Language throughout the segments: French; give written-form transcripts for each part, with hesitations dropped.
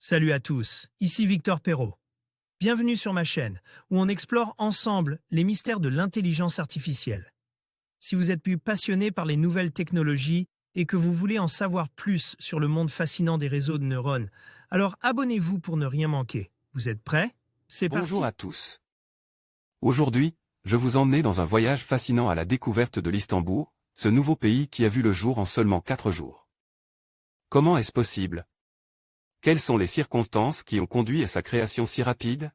Salut à tous, ici Victor Perrault. Bienvenue sur ma chaîne, où on explore ensemble les mystères de l'intelligence artificielle. Si vous êtes plus passionné par les nouvelles technologies et que vous voulez en savoir plus sur le monde fascinant des réseaux de neurones, alors abonnez-vous pour ne rien manquer. Vous êtes prêts? C'est parti. Bonjour à tous. Aujourd'hui, je vous emmène dans un voyage fascinant à la découverte de l'Istanbul, ce nouveau pays qui a vu le jour en seulement 4 jours. Comment est-ce possible? Quelles sont les circonstances qui ont conduit à sa création si rapide?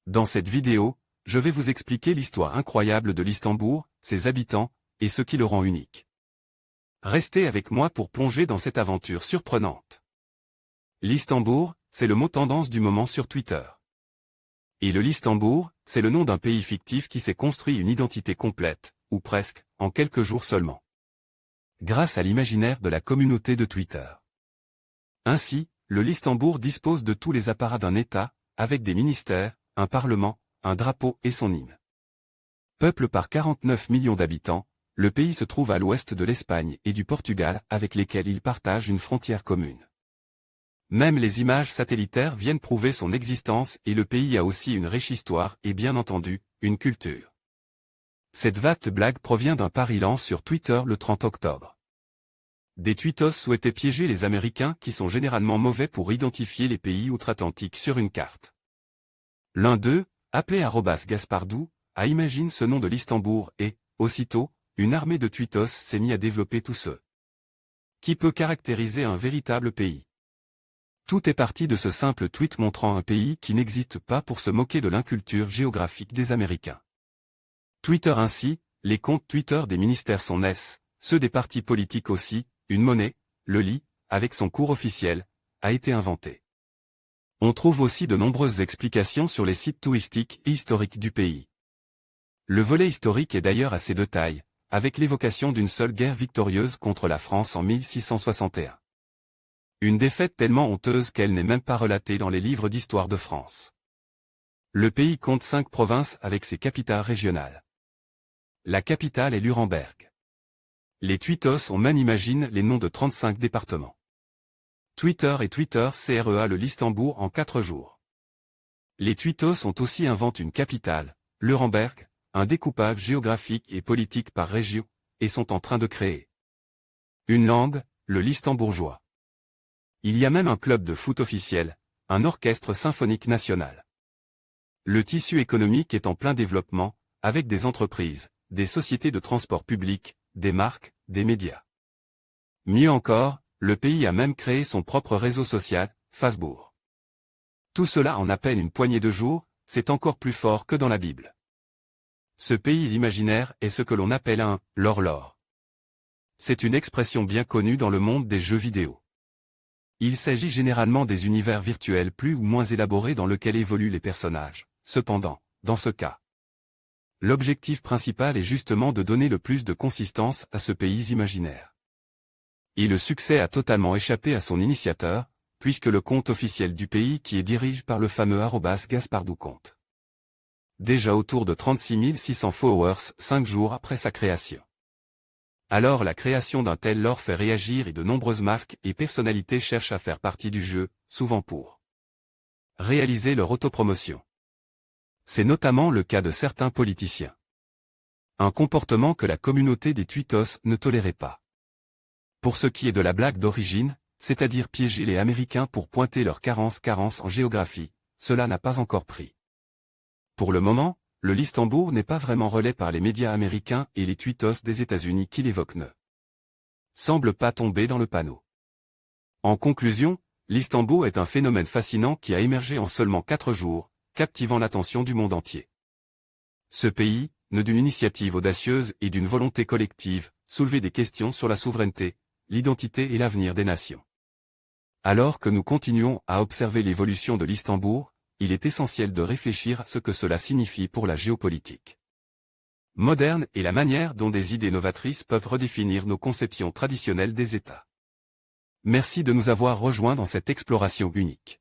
Dans cette vidéo, je vais vous expliquer l'histoire incroyable de l'Istanbul, ses habitants, et ce qui le rend unique. Restez avec moi pour plonger dans cette aventure surprenante. L'Istanbul, c'est le mot tendance du moment sur Twitter. Et le Istanbul, c'est le nom d'un pays fictif qui s'est construit une identité complète, ou presque, en quelques jours seulement. Grâce à l'imaginaire de la communauté de Twitter. Ainsi, le Istanbul dispose de tous les apparats d'un État, avec des ministères, un parlement, un drapeau et son hymne. Peuple par 49 millions d'habitants, le pays se trouve à l'ouest de l'Espagne et du Portugal avec lesquels il partage une frontière commune. Même les images satellitaires viennent prouver son existence et le pays a aussi une riche histoire et bien entendu, une culture. Cette vaste blague provient d'un pari lancé sur Twitter le 30 octobre. Des tweetos souhaitaient piéger les Américains qui sont généralement mauvais pour identifier les pays outre-Atlantique sur une carte. L'un d'eux, appelé @Gaspardou, a imaginé ce nom de l'Istanbul et, aussitôt, une armée de tweetos s'est mise à développer tout ce qui peut caractériser un véritable pays. Tout est parti de ce simple tweet montrant un pays qui n'existe pas pour se moquer de l'inculture géographique des Américains. Twitter ainsi, les comptes Twitter des ministères sont naissent, ceux des partis politiques aussi, une monnaie, le li, avec son cours officiel, a été inventé. On trouve aussi de nombreuses explications sur les sites touristiques et historiques du pays. Le volet historique est d'ailleurs assez de taille, avec l'évocation d'une seule guerre victorieuse contre la France en 1661. Une défaite tellement honteuse qu'elle n'est même pas relatée dans les livres d'histoire de France. Le pays compte 5 provinces avec ses capitales régionales. La capitale est Nuremberg. Les tweetos ont même imaginé les noms de 35 départements. Twitter et Twitter CREA le Istanbul en 4 jours. Les tweetos ont aussi inventé une capitale, Nuremberg, un découpage géographique et politique par région, et sont en train de créer une langue, le listembourgeois. Il y a même un club de foot officiel, un orchestre symphonique national. Le tissu économique est en plein développement, avec des entreprises, des sociétés de transport public, des marques, des médias. Mieux encore, le pays a même créé son propre réseau social, Facebook. Tout cela en à peine une poignée de jours, c'est encore plus fort que dans la Bible. Ce pays imaginaire est ce que l'on appelle un « lore-lore ». C'est une expression bien connue dans le monde des jeux vidéo. Il s'agit généralement des univers virtuels plus ou moins élaborés dans lesquels évoluent les personnages. Cependant, dans ce cas, l'objectif principal est justement de donner le plus de consistance à ce pays imaginaire. Et le succès a totalement échappé à son initiateur, puisque le compte officiel du pays qui est dirigé par le fameux @Gaspardou compte déjà autour de 36 600 followers 5 jours après sa création. Alors la création d'un tel lore fait réagir et de nombreuses marques et personnalités cherchent à faire partie du jeu, souvent pour réaliser leur autopromotion. C'est notamment le cas de certains politiciens. Un comportement que la communauté des tweetos ne tolérait pas. Pour ce qui est de la blague d'origine, c'est-à-dire piéger les Américains pour pointer leurs carences en géographie, cela n'a pas encore pris. Pour le moment, le Istanbul n'est pas vraiment relayé par les médias américains et les tweetos des États-Unis qui l'évoquent ne semblent pas tomber dans le panneau. En conclusion, l'Istanbul est un phénomène fascinant qui a émergé en seulement 4 jours, captivant l'attention du monde entier. Ce pays, né d'une initiative audacieuse et d'une volonté collective, soulevait des questions sur la souveraineté, l'identité et l'avenir des nations. Alors que nous continuons à observer l'évolution de l'Istanbul, il est essentiel de réfléchir à ce que cela signifie pour la géopolitique moderne et la manière dont des idées novatrices peuvent redéfinir nos conceptions traditionnelles des États. Merci de nous avoir rejoints dans cette exploration unique.